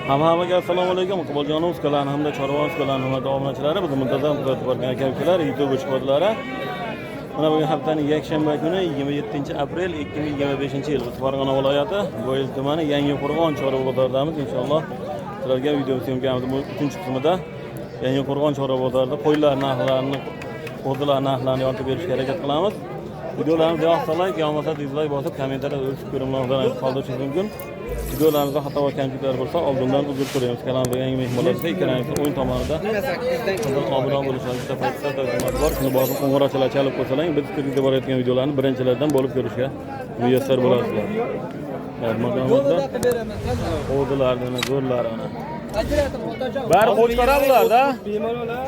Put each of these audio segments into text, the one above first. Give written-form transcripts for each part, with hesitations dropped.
Hammaga assalomu alaykum. Iqboljonimiz kanali hamda Chorvonimiz kanali hurmatli obunachilar, biz muntazam kuzatib borgan aka-ukalar, YouTube ishqibozlari. Mana bugun haftaning yakshanba kuni 27-aprel 2025-yil Farg'ona viloyati Bo'yil tumani Yangiqo'rg'on Chorva bozoridamiz. Inshaalloh sizlarga video syomkamizning 3-qismida Yangiqo'rg'on Chorva bozorida qo'ylar narxlarini, qo'zilar narxlarini yoritib berishga harakat qilamiz. Videolarimizni yoqsangiz, yoqmasa dislike bosib, kommentariyada o'z fikringizni qoldirishingiz mumkin. Videolarimizda xato va kamchiliklar bo'lsa, oldindan uzr so'raymiz. Kanalimizga yangi mehmonlarga ikkalangizni o'yin tomonida obuna bo'lishingizni tavsiya bor. Shuni bosib qo'ng'iroqchalar chalib qo'ysalar, biz kirgizib borayotgan videolarni birinchilardan bo'lib ko'rishga muyassar bo'lasizlar. Makamimizda qo'zilarni, go'rlarini bari qo'chqara bularda. Bemalollar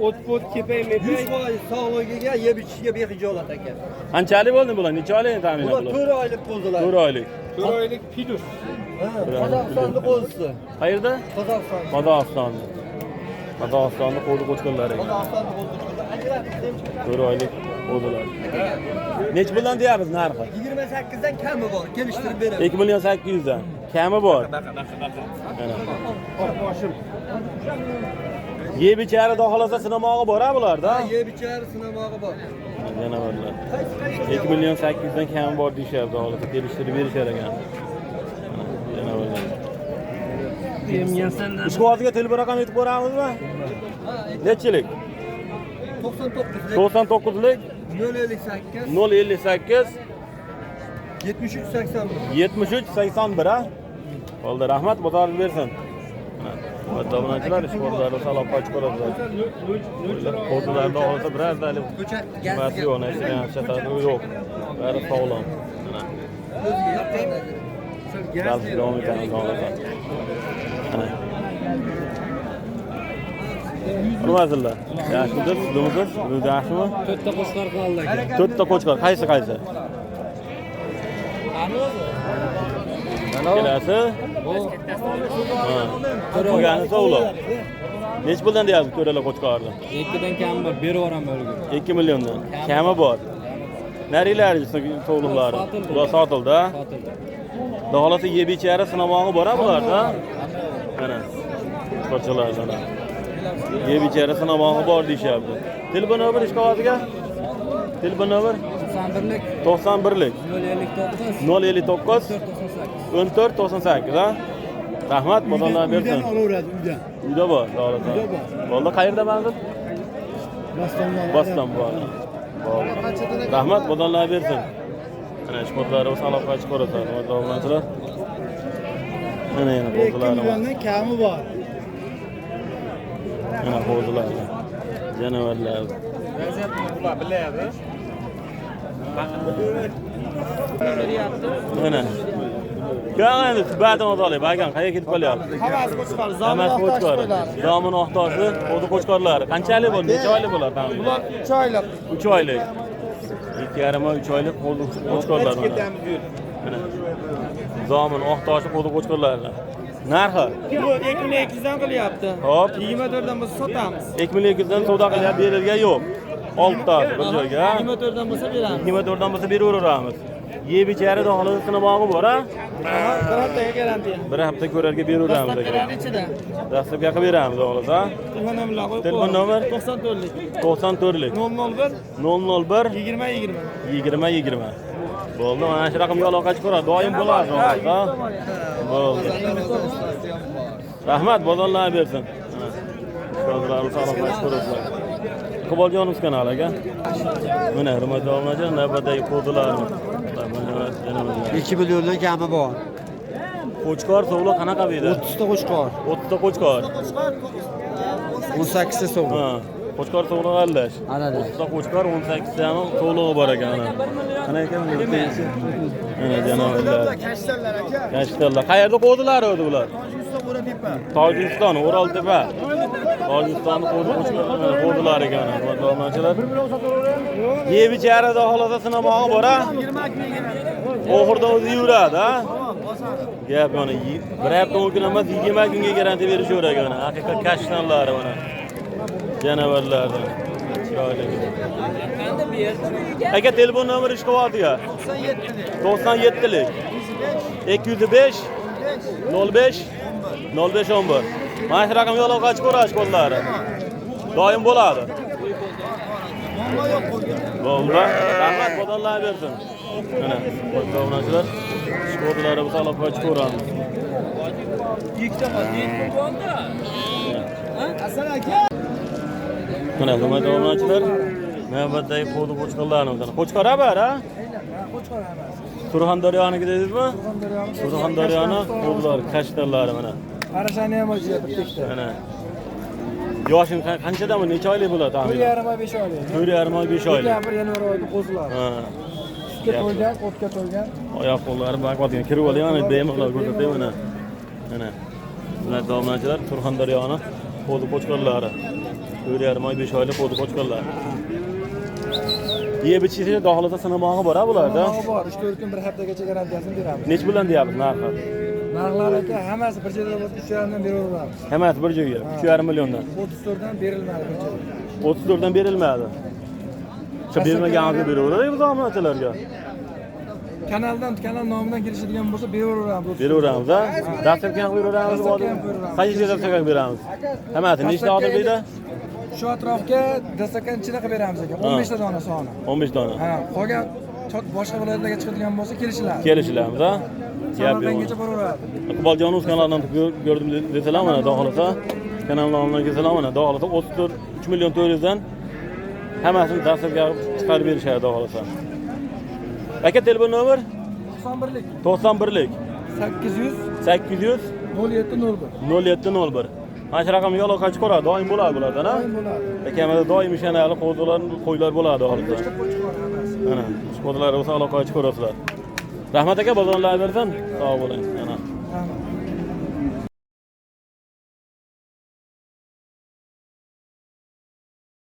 o't kepay-mepay 100% sog'ligiga, yeb ichishga behijolat ekan. Qanchalik bo'ldi bular? Necha oylik taxminan Bular bular? 4 oylik qo'zilar. 4 oylik. 4 oylik pidus. Qozog'istonning qo'zisi. Qayerda? Qozog'iston. Qozog'istonda. Qozog'istonda qo'zi qo'chqarlari. Qozog'istonning qo'zisi. Ajratib 4 oylik qo'zilar. Nech puldan deyapmiz narxi? 28 dan kami bor, kelishtirib beraman. 2 million 800 dan. Kami bor. Mana. Boshim. Yeb ichari dohilasa sinamog'i bor-a bularda? Yeb ichari sinamog'i bor. Janavorlar. 2 million 800 dan kami bor deyapti, hozir kelishtirib berishar ekan. Janavorlar. Ishqibozga telefon raqam aytib ko'ramizmi? Nechilik? 99lik 058 7381 ha? Oldi, rahmat, bozor bersin. Obunachilar ishqibozlari salom qochib qoladilar. Qo'zilarda olsa birozdalik qimmatli o'ynashgan shatarli yo'q. Bari sog'lom. Mana. Gaz davom etamiz hozir. Mana. Hurmatlar. Yaxshimisiz? Sizmisiz? Siz yaxshimi? 4 ta qo'chqor qoldi aka. 4 ta qo'chqor. Qaysi? Kelasi? Qolgani sovliq. Nech puldan deyapsiz ko'ralar qo'chqorni? 2 dan kam bor, berib yuboraman o'rga. 2 milliondan. Kami bor. Narilari sovliqlari. Ular sotildi. Doholasi yeb ichari sinamog'i bor-a bularda? Mana. Qo'chqorlardan. Yeb ichari sinamog'i bor deyapti. Telefon nomeri ishqibozga? Telefon nomer 91lik 059 14 98 ha? Rahmat, bozorlar bersin. Uydan olaveradi, uydan. Uyda bor, to'g'ri. Bo'ldi, qayerda manzil? Boston bor. Bo'ldi. Rahmat, bozorlar bersin. Mana ishqibozlarimiz salom qochib ko'radi, obunachilar. Mana qo'zilar. 2 milliondan kami bor. Mana qo'zilar. Janavorlar. Mana. Qani suhbatni o'taylik. Bagan qayerga ketib qolyapti? Hammasi qo'chqor, Hammasi qo'chqor. Zomin Oqtoshi, qo'zi qo'chqorlari. Qanchalik bo'ldi? Necha oylik bo'ladi? Bular 3 oylik. 3 oylik. 2,5-3 oylik qo'zi qo'chqorlar. Mana. Zomin Oqtoshi, qo'zi qo'chqorlari. Narxi? Bu 2200 dan qilyapti. Hop. 24 dan bo'lsa sotamiz. 2200 dan savdo qilyapti, berilgan yo'q. 6 ta bir joyga. 24 dan bo'lsa beramiz. 24 dan bo'lsa beraveramiz. Yeb ichari dohilida sinamog'i bor a? Bir haftaga garantiya. Bir hafta ko'rarga beraveramiz aka. Dastlabga qilib beramiz xolos a? Telefon nomer 94lik 94lik 001 001 20 20. Bo'ldi, mana shu raqamga aloqa chiqaradi, doim bo'ladi xolos a? Bo'ldi. Rahmat, bozorlar bersin. Shularni salom chiqarasizlar. Iqboljonimiz kanaliga. Mana hurmatli obunachilar, navbatdagi qo'zilarni. 2 milliondan kami bor. Qo'chqor sovliq qanaqa deydi? 30 ta qo'chqor. 30 ta qo'chqor. 18 ta so'm. Ha, qo'chqor sovliq allash. 30 ta qo'chqor, 18 ta ham sovlig'i bor ekan. Qana ekan bu? Mana janovorlar. Kashtallar. Qayerda qo'zilari o'zi bular? Tojikiston, O'roltepa. Tojikiston qo'zilari ekan. Obunachilar. Yeb ichari dohilida sinamog'i bor-a? Oxirda o'zi yuradi, ha? Gap mana bir hafta mumkin emas, 20 kunga garantiya berishaver ekan. Haqiqat kashtanlari mana. Janavorlardan. Aka telefon nomeri ishqibotiga 97lik 205 05 05 11. Mana shu raqamga aloqa chiqarash kodlari. Doim bo'ladi. Bo'ldi. Rahmat, Xudolar bersin. Mana, qo'shnilar kodlari biz aloqa chiqaramiz. Mana hurmatli obunachilar, navbatdagi qo'di qo'chqorlarni o'tadi. Qo'chqora bar, ha? Qo'chqor emas. Surxondaryoniki dedingizmi? Surxondaryoni qo'dlari, kashtarlari mana. Qarashani ham o'ziga bir tekda. Mana. Yoshing qanchadami? Necha oylik bo'ladi taxminan? 4,5 5 oylik. 4,5 oy, 5 oylik. Bir yanvar oyida qo'ziladi. Ha. Sutga to'lgan, o'tga to'lgan. Oyoq qo'llari baqvatgan. Kirib olayman, bemalol ko'rsatay mana. Mana. Hurmatli obunachilar, Surxondaryoni qo'di qo'chqorlari. 4,5 oy, 5 oylik qo'di qo'chqorlar. Yeb ichishga daxilida sinamog'i bor-a bularda? Bor, 3-4 kun bir haftagacha garantiyasini beramiz. Nech bilan deyapsiz narxi? Narxlar aka hammasi bir joyda bo'lsa 3,5 dan beraveramiz. Hammasi bir joyga, 3,5 milliondan. 34 dan berilmadi bir joyda. 34 dan berilmadi. Shu bermaganingizga beraveradi biz obunachilarga. Kanal nomidan kelishadigan bo'lsa beraveramiz. Beraveramiz, ha? Dasturga ham beraveramiz. Qaysi dasturga beramiz? Hammasi nechta odam deydi? Shu atrofga dastakanchini qilib beramiz aka. 15 ta dona soni. 15 dona. Ha, qolgan boshqa viloyatlarga chiqadigan bo'lsa kelishiladi. Kelishilamiz, ha? Samarqandgacha boraveradi. Iqboljonov kanalidan ko'rdim desalar mana daxilida kanal nomidan kelsalar mana daxilida 34 3 million 400 dan hammasini dasturga chiqarib berishadi daxilida. Aka telefon nomer 91lik 91lik 800 800 0701. 0701. Mana shu raqamga aloqa chiqaradi, doim bo'ladi bulardan, ha? Doim bo'ladi. Akamizda doim ishonali qo'ylar bo'ladi hozirda. Qo'chqor emas. Mana, qo'ylar bo'lsa aloqa chiqarasizlar. Rahmat aka, bozorlar bersin. Sog' bo'ling.